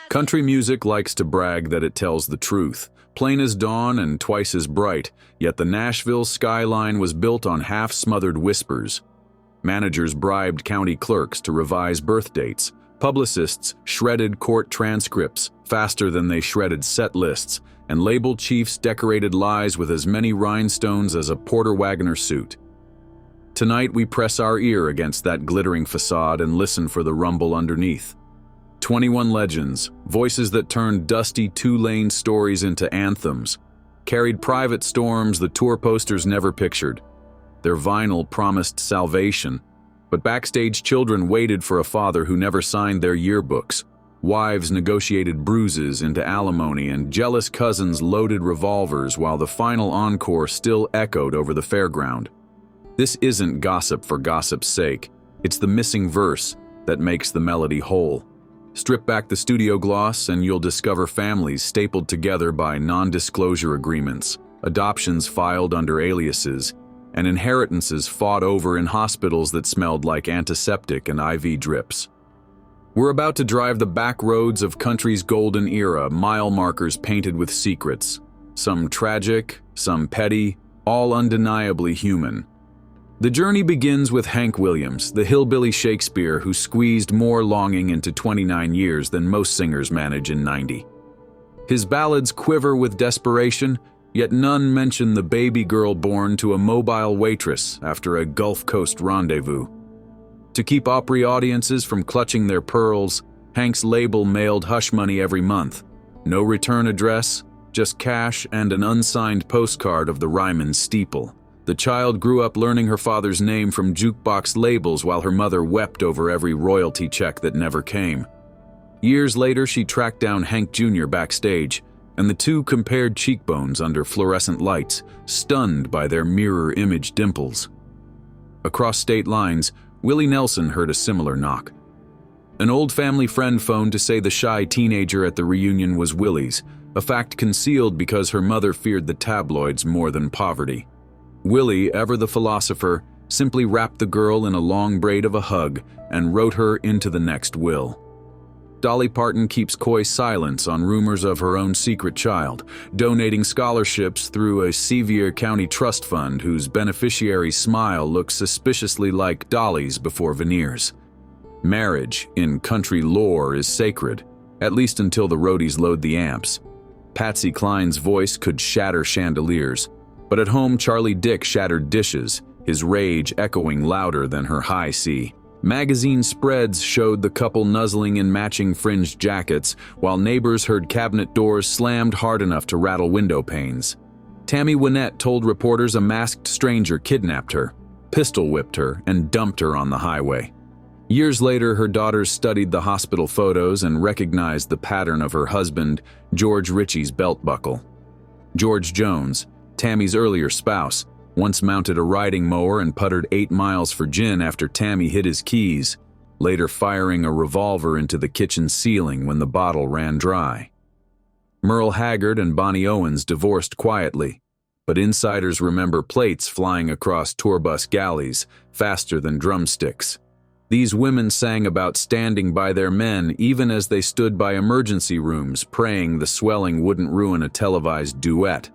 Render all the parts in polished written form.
Country music likes to brag that it tells the truth. Plain as dawn and twice as bright, yet the Nashville skyline was built on half-smothered whispers. Managers bribed county clerks to revise birth dates. Publicists shredded court transcripts faster than they shredded set lists, and label chiefs decorated lies with as many rhinestones as a Porter Wagoner suit. Tonight we press our ear against that glittering facade and listen for the rumble underneath. 21 legends, voices that turned dusty two-lane stories into anthems, carried private storms the tour posters never pictured. Their vinyl promised salvation, but backstage children waited for a father who never signed their yearbooks. Wives negotiated bruises into alimony, and jealous cousins loaded revolvers while the final encore still echoed over the fairground. This isn't gossip for gossip's sake. It's the missing verse that makes the melody whole. Strip back the studio gloss and you'll discover families stapled together by non-disclosure agreements, adoptions filed under aliases, and inheritances fought over in hospitals that smelled like antiseptic and IV drips. We're about to drive the back roads of country's golden era, mile markers painted with secrets. Some tragic, some petty, all undeniably human. The journey begins with Hank Williams, the hillbilly Shakespeare who squeezed more longing into 29 years than most singers manage in 90. His ballads quiver with desperation, yet none mention the baby girl born to a mobile waitress after a Gulf Coast rendezvous. To keep Opry audiences from clutching their pearls, Hank's label mailed hush money every month. No return address, just cash and an unsigned postcard of the Ryman steeple. The child grew up learning her father's name from jukebox labels while her mother wept over every royalty check that never came. Years later, she tracked down Hank Jr. backstage, and the two compared cheekbones under fluorescent lights, stunned by their mirror image dimples. Across state lines, Willie Nelson heard a similar knock. An old family friend phoned to say the shy teenager at the reunion was Willie's, a fact concealed because her mother feared the tabloids more than poverty. Willie, ever the philosopher, simply wrapped the girl in a long braid of a hug and wrote her into the next will. Dolly Parton keeps coy silence on rumors of her own secret child, donating scholarships through a Sevier County trust fund whose beneficiary smile looks suspiciously like Dolly's before veneers. Marriage, in country lore, is sacred, at least until the roadies load the amps. Patsy Cline's voice could shatter chandeliers, but at home Charlie Dick shattered dishes, his rage echoing louder than her high C. Magazine spreads showed the couple nuzzling in matching fringed jackets, while neighbors heard cabinet doors slammed hard enough to rattle window panes. Tammy Wynette told reporters a masked stranger kidnapped her, pistol-whipped her, and dumped her on the highway. Years later, her daughters studied the hospital photos and recognized the pattern of her husband, George Ritchie's belt buckle. George Jones, Tammy's earlier spouse, once mounted a riding mower and puttered 8 miles for gin after Tammy hid his keys, later firing a revolver into the kitchen ceiling when the bottle ran dry. Merle Haggard and Bonnie Owens divorced quietly, but insiders remember plates flying across tour bus galleys faster than drumsticks. These women sang about standing by their men even as they stood by emergency rooms praying the swelling wouldn't ruin a televised duet.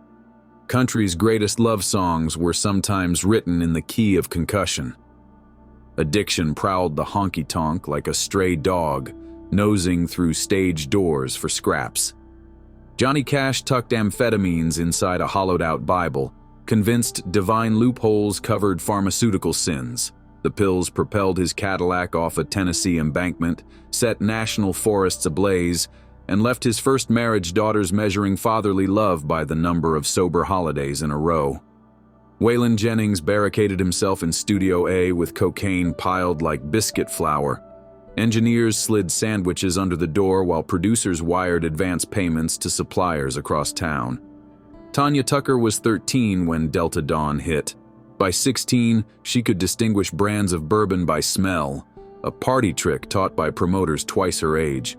Country's greatest love songs were sometimes written in the key of concussion. Addiction prowled the honky-tonk like a stray dog, nosing through stage doors for scraps. Johnny Cash tucked amphetamines inside a hollowed-out Bible, convinced divine loopholes covered pharmaceutical sins. The pills propelled his Cadillac off a Tennessee embankment, set national forests ablaze, and left his first marriage daughters measuring fatherly love by the number of sober holidays in a row. Waylon Jennings barricaded himself in Studio A with cocaine piled like biscuit flour. Engineers slid sandwiches under the door while producers wired advance payments to suppliers across town. Tanya Tucker was 13 when Delta Dawn hit. By 16, she could distinguish brands of bourbon by smell, a party trick taught by promoters twice her age.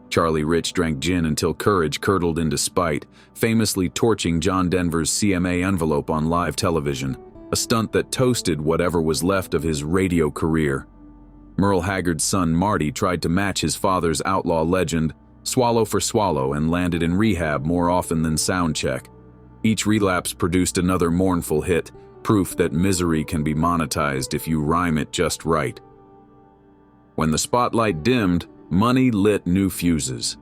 Charlie Rich drank gin until courage curdled into spite, famously torching John Denver's CMA envelope on live television. a stunt that toasted whatever was left of his radio career. Merle Haggard's son Marty tried to match his father's outlaw legend, swallow for swallow, and landed in rehab more often than soundcheck. Each relapse produced another mournful hit, proof that misery can be monetized if you rhyme it just right. When the spotlight dimmed, money lit new fuses.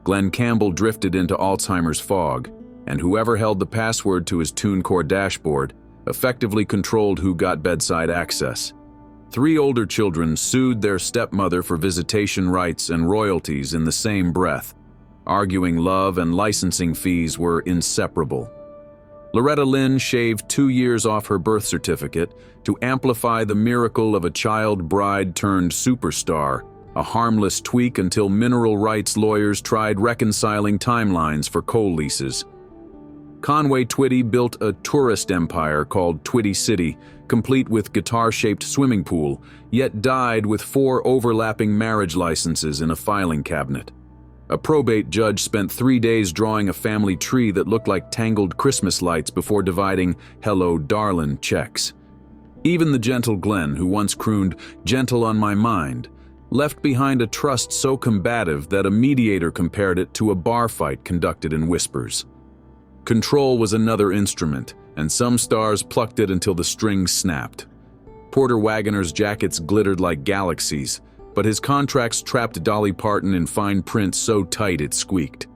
Glenn Campbell drifted into Alzheimer's fog, and whoever held the password to his TuneCore dashboard effectively controlled who got bedside access. 3 older children sued their stepmother for visitation rights and royalties in the same breath, arguing love and licensing fees were inseparable. Loretta Lynn shaved 2 years off her birth certificate to amplify the miracle of a child bride turned superstar, a harmless tweak until mineral rights lawyers tried reconciling timelines for coal leases. Conway Twitty built a tourist empire called Twitty City, complete with guitar-shaped swimming pool, yet died with 4 overlapping marriage licenses in a filing cabinet. A probate judge spent 3 days drawing a family tree that looked like tangled Christmas lights before dividing "Hello, darlin'" checks. Even the gentle Glenn, who once crooned "gentle on my mind," left behind a trust so combative that a mediator compared it to a bar fight conducted in whispers. Control was another instrument, and some stars plucked it until the strings snapped. Porter Wagoner's jackets glittered like galaxies, but his contracts trapped Dolly Parton in fine print so tight it squeaked.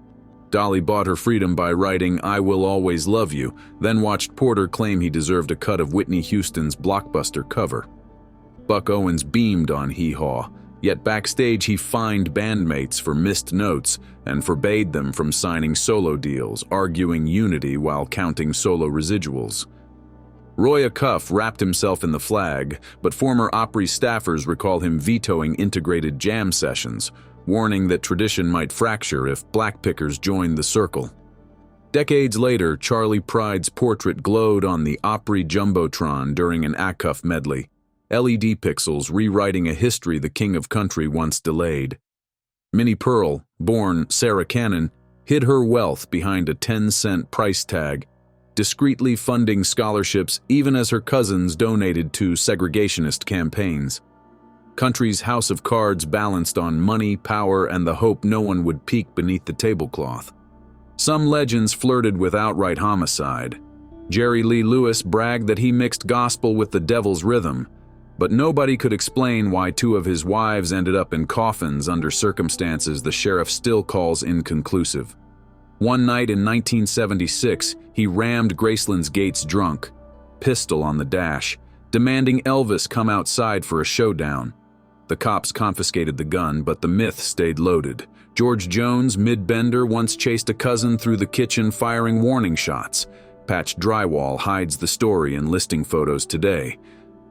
Dolly bought her freedom by writing "I Will Always Love You," then watched Porter claim he deserved a cut of Whitney Houston's blockbuster cover. Buck Owens beamed on Hee Haw, yet backstage he fined bandmates for missed notes and forbade them from signing solo deals, arguing unity while counting solo residuals. Roy Acuff wrapped himself in the flag, but former Opry staffers recall him vetoing integrated jam sessions, warning that tradition might fracture if blackpickers joined the circle. Decades later, Charlie Pride's portrait glowed on the Opry Jumbotron during an Acuff medley, LED pixels rewriting a history the king of country once delayed. Minnie Pearl, born Sarah Cannon, hid her wealth behind a 10-cent price tag, discreetly funding scholarships even as her cousins donated to segregationist campaigns. Country's house of cards balanced on money, power, and the hope no one would peek beneath the tablecloth. Some legends flirted with outright homicide. Jerry Lee Lewis bragged that he mixed gospel with the devil's rhythm, but nobody could explain why 2 of his wives ended up in coffins under circumstances the sheriff still calls inconclusive. One night in 1976, he rammed Graceland's gates drunk, pistol on the dash, demanding Elvis come outside for a showdown. The cops confiscated the gun, but the myth stayed loaded. George Jones, mid-bender, once chased a cousin through the kitchen firing warning shots. Patched drywall hides the story in listing photos today.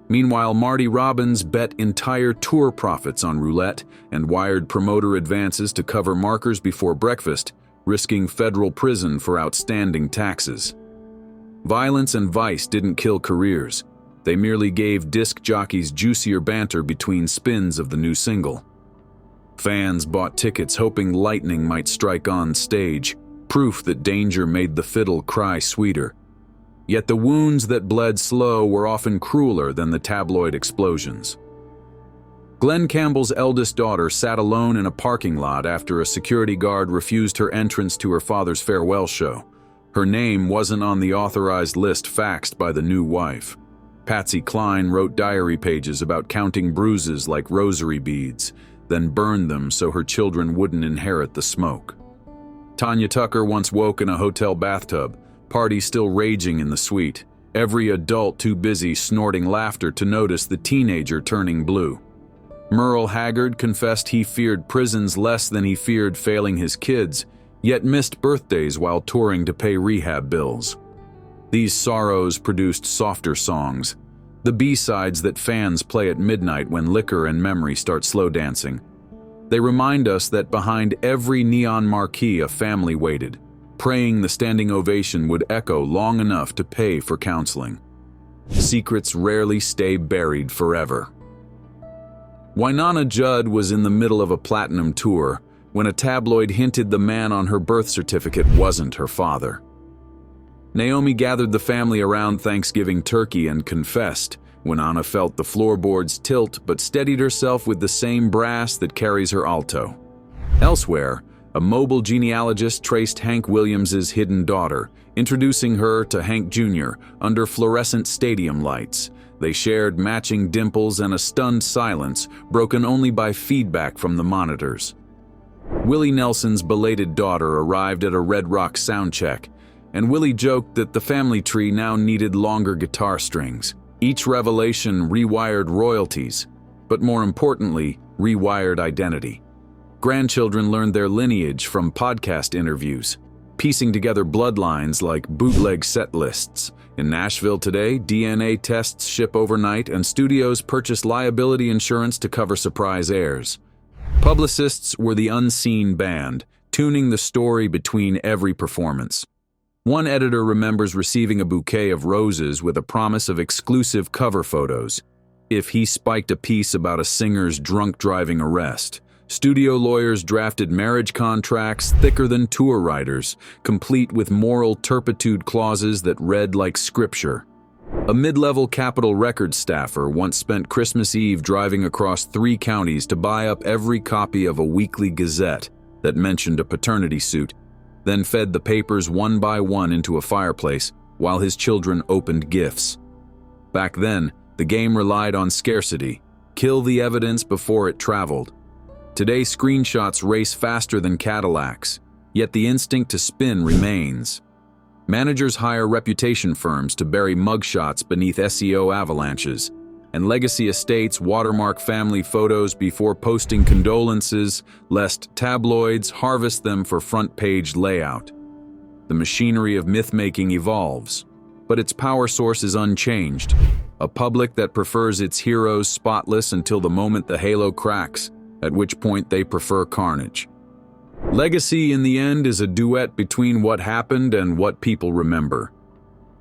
Meanwhile, Marty Robbins bet entire tour profits on roulette and wired promoter advances to cover markers before breakfast, risking federal prison for outstanding taxes. Violence and vice didn't kill careers. They merely gave disc jockeys juicier banter between spins of the new single. Fans bought tickets hoping lightning might strike on stage, proof that danger made the fiddle cry sweeter. Yet the wounds that bled slow were often crueler than the tabloid explosions. Glenn Campbell's eldest daughter sat alone in a parking lot after a security guard refused her entrance to her father's farewell show. Her name wasn't on the authorized list faxed by the new wife. Patsy Cline wrote diary pages about counting bruises like rosary beads, then burned them so her children wouldn't inherit the smoke. Tanya Tucker once woke in a hotel bathtub, party still raging in the suite, every adult too busy snorting laughter to notice the teenager turning blue. Merle Haggard confessed he feared prisons less than he feared failing his kids, yet missed birthdays while touring to pay rehab bills. These sorrows produced softer songs, the B-sides that fans play at midnight when liquor and memory start slow dancing. They remind us that behind every neon marquee a family waited, praying the standing ovation would echo long enough to pay for counseling. Secrets rarely stay buried forever. Wynonna Judd was in the middle of a platinum tour when a tabloid hinted the man on her birth certificate wasn't her father. Naomi gathered the family around Thanksgiving turkey and confessed, when Anna felt the floorboards tilt but steadied herself with the same brass that carries her alto. Elsewhere, a mobile genealogist traced Hank Williams's hidden daughter, introducing her to Hank Jr. under fluorescent stadium lights. They shared matching dimples and a stunned silence, broken only by feedback from the monitors. Willie Nelson's belated daughter arrived at a Red Rock soundcheck, and Willie joked that the family tree now needed longer guitar strings. Each revelation rewired royalties, but more importantly, rewired identity. Grandchildren learned their lineage from podcast interviews, piecing together bloodlines like bootleg set lists. In Nashville today, DNA tests ship overnight and studios purchase liability insurance to cover surprise airs. Publicists were the unseen band, tuning the story between every performance. One editor remembers receiving a bouquet of roses with a promise of exclusive cover photos if he spiked a piece about a singer's drunk driving arrest. Studio lawyers drafted marriage contracts thicker than tour writers, complete with moral turpitude clauses that read like scripture. A mid-level Capitol Records staffer once spent Christmas Eve driving across 3 counties to buy up every copy of a weekly gazette that mentioned a paternity suit, then fed the papers one by one into a fireplace while his children opened gifts. Back then, the game relied on scarcity. Kill the evidence before it traveled. Today, screenshots race faster than Cadillacs, yet the instinct to spin remains. Managers hire reputation firms to bury mugshots beneath SEO avalanches, and legacy estates watermark family photos before posting condolences, lest tabloids harvest them for front-page layout. The machinery of myth-making evolves, but its power source is unchanged. A public that prefers its heroes spotless until the moment the halo cracks, at which point they prefer carnage. Legacy, in the end, is a duet between what happened and what people remember.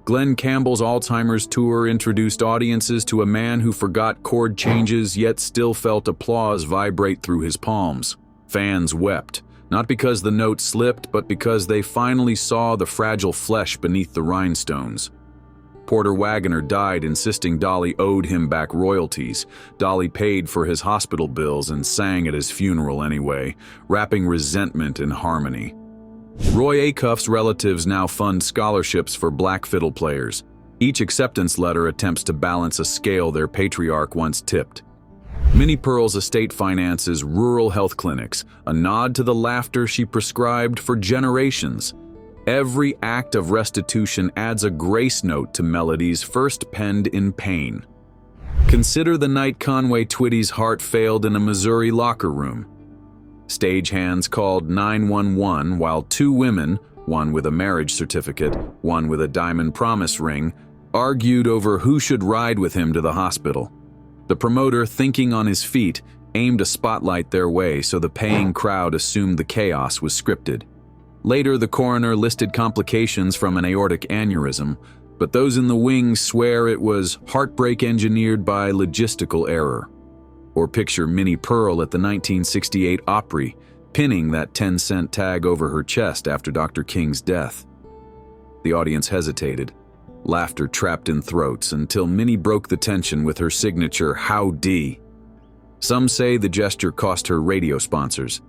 Glenn Campbell's Alzheimer's tour introduced audiences to a man who forgot chord changes yet still felt applause vibrate through his palms. Fans wept, not because the notes slipped, but because they finally saw the fragile flesh beneath the rhinestones. Porter Wagoner died insisting Dolly owed him back royalties. Dolly paid for his hospital bills and sang at his funeral anyway, wrapping resentment in harmony. Roy Acuff's relatives now fund scholarships for black fiddle players. Each acceptance letter attempts to balance a scale their patriarch once tipped. Minnie Pearl's estate finances rural health clinics, a nod to the laughter she prescribed for generations. Every act of restitution adds a grace note to melodies first penned in pain. Consider the night Conway Twitty's heart failed in a Missouri locker room. Stagehands called 911 while 2 women, one with a marriage certificate, one with a diamond promise ring, argued over who should ride with him to the hospital. The promoter, thinking on his feet, aimed a spotlight their way so the paying crowd assumed the chaos was scripted. Later, the coroner listed complications from an aortic aneurysm, but those in the wings swear it was heartbreak engineered by logistical error. Or picture Minnie Pearl at the 1968 Opry, pinning that 10-cent tag over her chest after Dr. King's death. The audience hesitated, laughter trapped in throats, until Minnie broke the tension with her signature "Howdy." Some say the gesture cost her radio sponsors.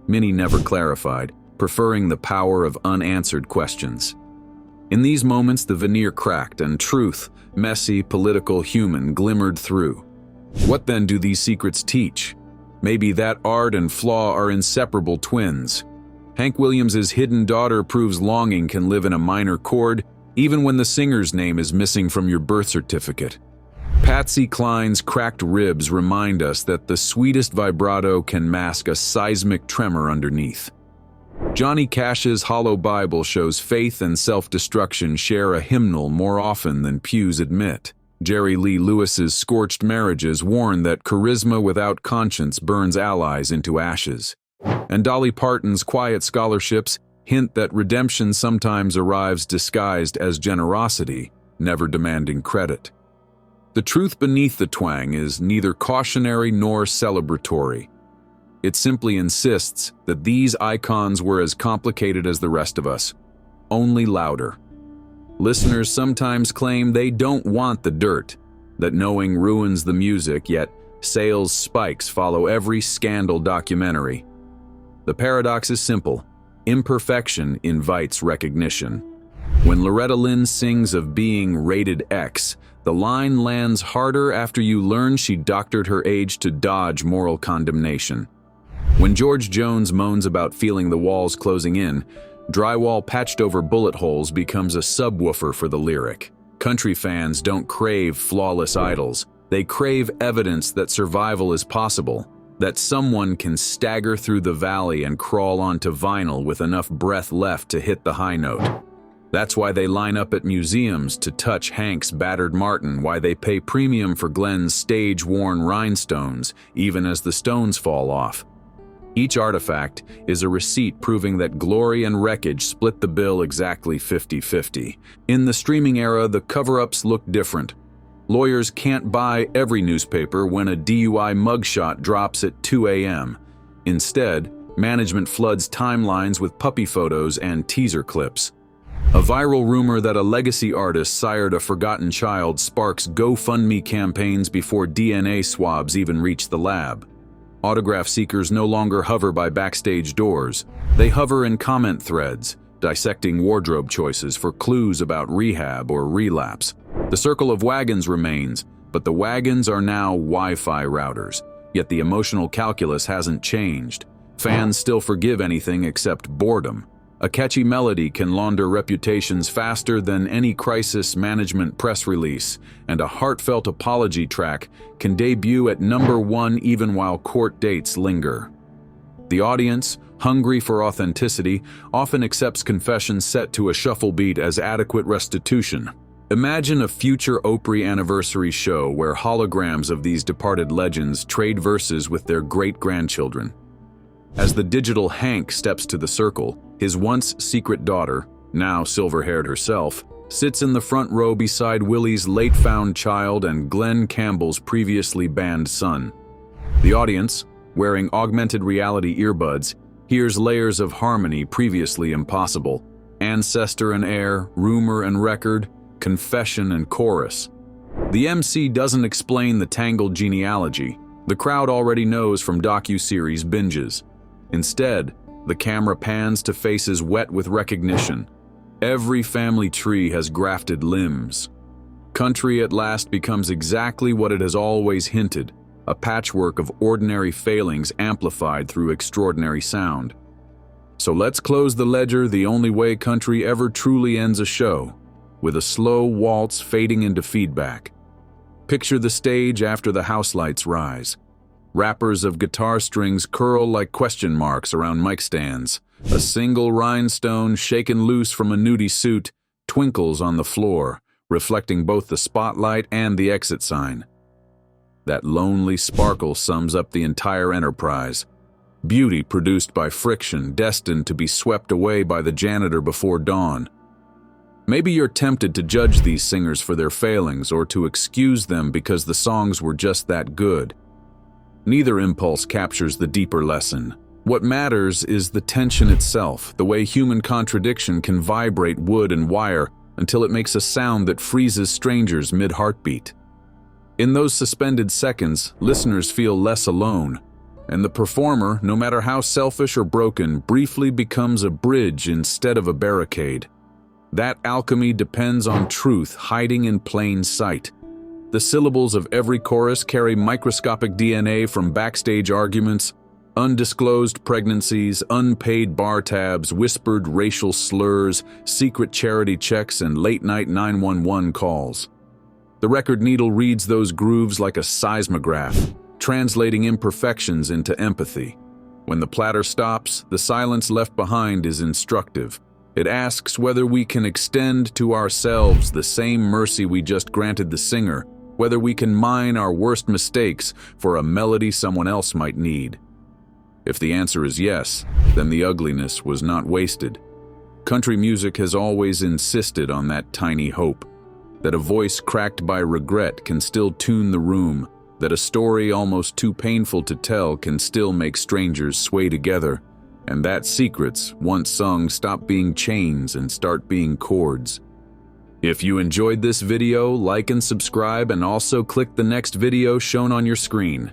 Minnie never clarified, preferring the power of unanswered questions. In these moments, the veneer cracked and truth, messy, political, human, glimmered through. What then do these secrets teach? Maybe that art and flaw are inseparable twins. Hank Williams's hidden daughter proves longing can live in a minor chord, even when the singer's name is missing from your birth certificate. Patsy Cline's cracked ribs remind us that the sweetest vibrato can mask a seismic tremor underneath. Johnny Cash's Hollow Bible shows faith and self-destruction share a hymnal more often than pews admit. Jerry Lee Lewis's Scorched Marriages warn that charisma without conscience burns allies into ashes. And Dolly Parton's Quiet Scholarships hint that redemption sometimes arrives disguised as generosity, never demanding credit. The truth beneath the twang is neither cautionary nor celebratory. It simply insists that these icons were as complicated as the rest of us, only louder. Listeners sometimes claim they don't want the dirt, that knowing ruins the music, yet sales spikes follow every scandal documentary. The paradox is simple. Imperfection invites recognition. When Loretta Lynn sings of being rated X, the line lands harder after you learn she doctored her age to dodge moral condemnation. When George Jones moans about feeling the walls closing in, drywall patched over bullet holes becomes a subwoofer for the lyric. Country fans don't crave flawless idols. They crave evidence that survival is possible, that someone can stagger through the valley and crawl onto vinyl with enough breath left to hit the high note. That's why they line up at museums to touch Hank's battered Martin, why they pay premium for Glenn's stage-worn rhinestones, even as the stones fall off. Each artifact is a receipt proving that glory and wreckage split the bill exactly 50-50. In the streaming era, the cover-ups look different. Lawyers can't buy every newspaper when a DUI mugshot drops at 2 a.m. Instead, management floods timelines with puppy photos and teaser clips. A viral rumor that a legacy artist sired a forgotten child sparks GoFundMe campaigns before DNA swabs even reach the lab. Autograph seekers no longer hover by backstage doors. They hover in comment threads, dissecting wardrobe choices for clues about rehab or relapse. The circle of wagons remains, but the wagons are now Wi-Fi routers. Yet the emotional calculus hasn't changed. Fans still forgive anything except boredom. A catchy melody can launder reputations faster than any crisis management press release, and a heartfelt apology track can debut at #1 even while court dates linger. The audience, hungry for authenticity, often accepts confessions set to a shuffle beat as adequate restitution. Imagine a future Opry anniversary show where holograms of these departed legends trade verses with their great-grandchildren. As the digital Hank steps to the circle, his once secret daughter, now silver-haired herself, sits in the front row beside Willie's late-found child and Glenn Campbell's previously banned son. The audience, wearing augmented reality earbuds, hears layers of harmony previously impossible: ancestor and heir, rumor and record, confession and chorus. The MC doesn't explain the tangled genealogy. The crowd already knows from docu-series binges. Instead, the camera pans to faces wet with recognition. Every family tree has grafted limbs. Country at last becomes exactly what it has always hinted: a patchwork of ordinary failings amplified through extraordinary sound. So let's close the ledger the only way country ever truly ends a show, with a slow waltz fading into feedback. Picture the stage after the house lights rise. Wrappers of guitar strings curl like question marks around mic stands. A single rhinestone, shaken loose from a nudie suit, twinkles on the floor, reflecting both the spotlight and the exit sign. That lonely sparkle sums up the entire enterprise. Beauty produced by friction, destined to be swept away by the janitor before dawn. Maybe you're tempted to judge these singers for their failings or to excuse them because the songs were just that good. Neither impulse captures the deeper lesson. What matters is the tension itself, the way human contradiction can vibrate wood and wire until it makes a sound that freezes strangers mid-heartbeat. In those suspended seconds, listeners feel less alone, and the performer, no matter how selfish or broken, briefly becomes a bridge instead of a barricade. That alchemy depends on truth hiding in plain sight. The syllables of every chorus carry microscopic DNA from backstage arguments, undisclosed pregnancies, unpaid bar tabs, whispered racial slurs, secret charity checks, and late-night 911 calls. The record needle reads those grooves like a seismograph, translating imperfections into empathy. When the platter stops, the silence left behind is instructive. It asks whether we can extend to ourselves the same mercy we just granted the singer, whether we can mine our worst mistakes for a melody someone else might need. If the answer is yes, then the ugliness was not wasted. Country music has always insisted on that tiny hope, that a voice cracked by regret can still tune the room, that a story almost too painful to tell can still make strangers sway together, and that secrets, once sung, stop being chains and start being chords. If you enjoyed this video, like and subscribe, and also click the next video shown on your screen.